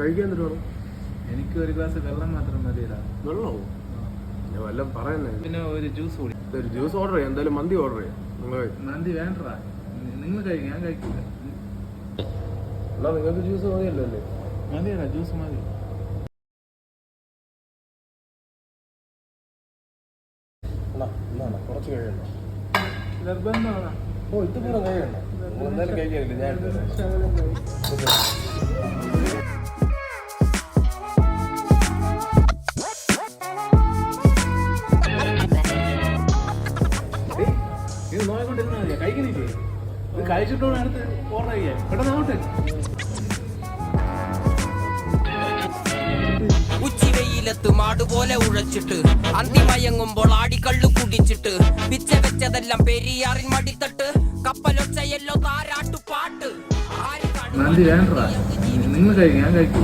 കഴിക്കാൻ എന്തിനാണ്? എനിക്ക് ഒരു ഗ്ലാസ് വെള്ളം മാത്രം മതിയടാ. വെള്ളമോ? ഞാൻ വല്ലതും പറയുന്നേ. പിന്നെ ഒരു ജ്യൂസ് കൂടി. ഒരു ജ്യൂസ് ഓർഡർ ചെയ്യാം. എന്തായാലും മന്തി ഓർഡർ ചെയ്യാം. മന്തി വേണ്ടടാ, നിങ്ങൾ കഴിക്കും, ഞാൻ കഴിക്കില്ല. എന്നാ നിങ്ങൾക്ക് ജ്യൂസ് മതിയല്ലോ അല്ലേ? മതിയടാ, ജ്യൂസ് മതി. കുറച്ച് കഴിയണ്ട. നിർബന്ധമാണ്. ഓ ഇത് കൂടെ കഴിയണ്ട. എന്തായാലും കഴിക്കാനില്ല. ഞാൻ ഇത് നോയിക്കൊണ്ടിരുന്നാ മതിയാ, കഴിക്കണില്ലേ? ഇത് കഴിച്ചിട്ടോടെ അടുത്ത് ഓർഡർ ചെയ്യാൻ പെട്ടെന്നാവട്ടെ. ഉച്ചിവെയിലത്ത് മാടുപോലെ ഉഴച്ചിട്ട് അന്തിമയങ്ങുമ്പോൾ ആടിക്കള്ളു കുടിച്ചിട്ട് പിച്ച വെച്ചതെല്ലാം പെരിയാറിൻ മടിത്തട്ട് കപ്പലൊച്ചയല്ലോ താരാട്ടുപാട്ട്. മന്തി വേണ്ടടാ, നിങ്ങൾ കഴിക്കും, ഞാൻ കഴിക്കും.